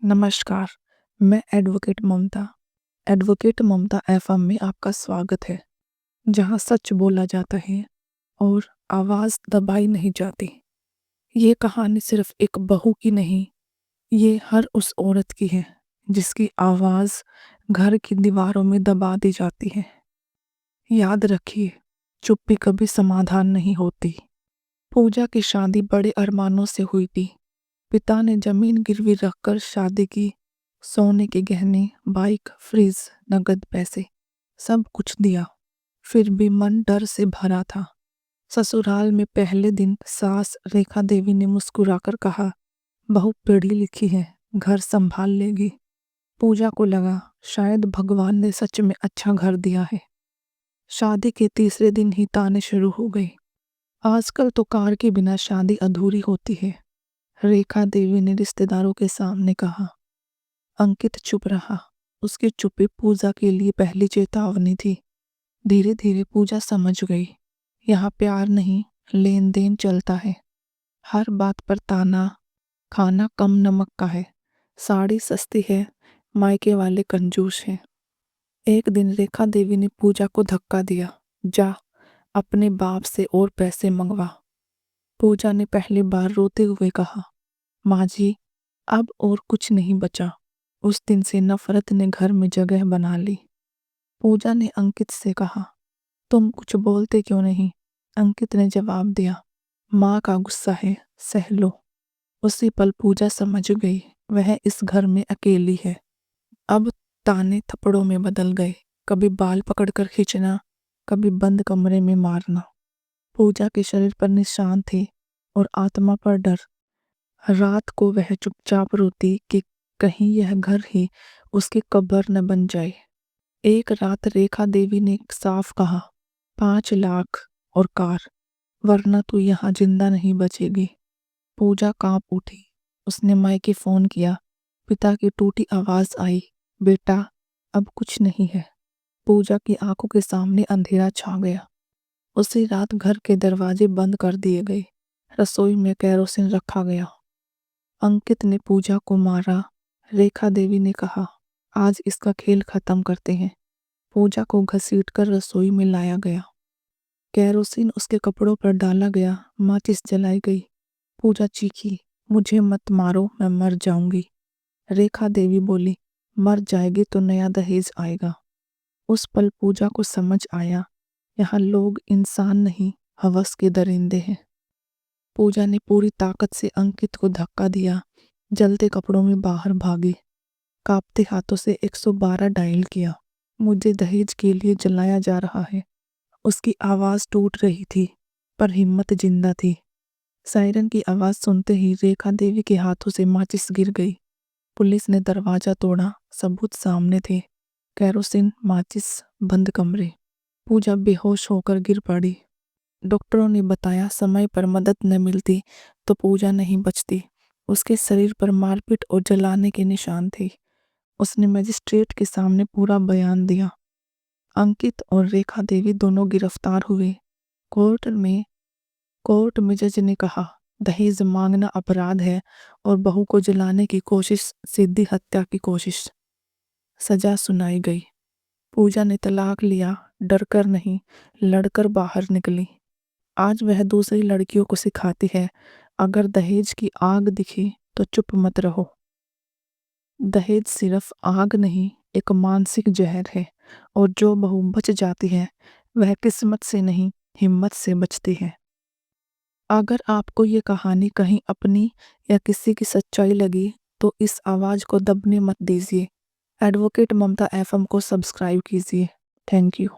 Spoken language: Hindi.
नमस्कार, मैं एडवोकेट ममता एफएम में आपका स्वागत है, जहां सच बोला जाता है और आवाज़ दबाई नहीं जाती। ये कहानी सिर्फ एक बहू की नहीं, ये हर उस औरत की है जिसकी आवाज़ घर की दीवारों में दबा दी जाती है। याद रखिए, चुप्पी कभी समाधान नहीं होती। पूजा की शादी बड़े अरमानों से हुई थी। पिता ने जमीन गिरवी रखकर शादी की, सोने के गहने, बाइक, फ्रिज, नगद पैसे, सब कुछ दिया। फिर भी मन डर से भरा था। ससुराल में पहले दिन सास रेखा देवी ने मुस्कुराकर कहा, बहू पढ़ी लिखी है, घर संभाल लेगी। पूजा को लगा शायद भगवान ने सच में अच्छा घर दिया है। शादी के तीसरे दिन ही ताने शुरू हो गए। आजकल तो कार के बिना शादी अधूरी होती है, रेखा देवी ने रिश्तेदारों के सामने कहा। अंकित चुप रहा। उसकी चुप्पी पूजा के लिए पहली चेतावनी थी। धीरे धीरे पूजा समझ गई, यहाँ प्यार नहीं, लेन देन चलता है। हर बात पर ताना, खाना कम नमक का है, साड़ी सस्ती है, मायके वाले कंजूस हैं। एक दिन रेखा देवी ने पूजा को धक्का दिया, जा अपने बाप से और पैसे मंगवा। पूजा ने पहली बार रोते हुए कहा, माँ जी, अब और कुछ नहीं बचा। उस दिन से नफरत ने घर में जगह बना ली। पूजा ने अंकित से कहा, तुम कुछ बोलते क्यों नहीं? अंकित ने जवाब दिया, माँ का गुस्सा है, सह लो। उसी पल पूजा समझ गई, वह इस घर में अकेली है। अब ताने थप्पड़ों में बदल गए, कभी बाल पकड़कर खींचना, कभी बंद कमरे में मारना। पूजा के शरीर पर निशान थे और आत्मा पर डर। रात को वह चुपचाप रोती कि कहीं यह घर ही उसकी कब्र न बन जाए। एक रात रेखा देवी ने साफ कहा, 5 लाख और कार, वरना तू यहाँ जिंदा नहीं बचेगी। पूजा कांप उठी। उसने मायके फोन किया। पिता की टूटी आवाज आई, बेटा अब कुछ नहीं है। पूजा की आंखों के सामने अंधेरा छा गया। उसी रात घर के दरवाजे बंद कर दिए गए। रसोई में केरोसिन रखा गया। अंकित ने पूजा को मारा। रेखा देवी ने कहा, आज इसका खेल खत्म करते हैं। पूजा को घसीटकर रसोई में लाया गया। केरोसिन उसके कपड़ों पर डाला गया, माचिस जलाई गई। पूजा चीखी, मुझे मत मारो, मैं मर जाऊंगी। रेखा देवी बोली, मर जाएगी तो नया दहेज आएगा। उस पल पूजा को समझ आया, यहाँ लोग इंसान नहीं, हवस के दरिंदे हैं। पूजा ने पूरी ताकत से अंकित को धक्का दिया, जलते कपड़ों में बाहर भागी। कांपते हाथों से 112 डायल किया। मुझे दहेज के लिए जलाया जा रहा है। उसकी आवाज टूट रही थी, पर हिम्मत जिंदा थी। सायरन की आवाज सुनते ही रेखा देवी के हाथों से माचिस गिर गई। पुलिस ने दरवाजा तोड़ा, सबूत सामने थे, केरोसिन, माचिस, बंद कमरे। पूजा बेहोश होकर गिर पड़ी। डॉक्टरों ने बताया समय पर मदद न मिलती तो पूजा नहीं बचती। उसके शरीर पर मारपीट और जलाने के निशान थे। उसने मजिस्ट्रेट के सामने पूरा बयान दिया। अंकित और रेखा देवी दोनों गिरफ्तार हुए। कोर्ट में जज ने कहा, दहेज मांगना अपराध है और बहू को जलाने की कोशिश सीधी हत्या की कोशिश। सजा सुनाई गई। पूजा ने तलाक लिया, डरकर नहीं, लड़कर बाहर निकली। आज वह दूसरी लड़कियों को सिखाती है, अगर दहेज की आग दिखे तो चुप मत रहो। दहेज सिर्फ आग नहीं, एक मानसिक जहर है, और जो बहू बच जाती है वह किस्मत से नहीं, हिम्मत से बचती है। अगर आपको ये कहानी कहीं अपनी या किसी की सच्चाई लगी तो इस आवाज को दबने मत दीजिए। एडवोकेट ममता एफएम को सब्सक्राइब कीजिए। Thank you.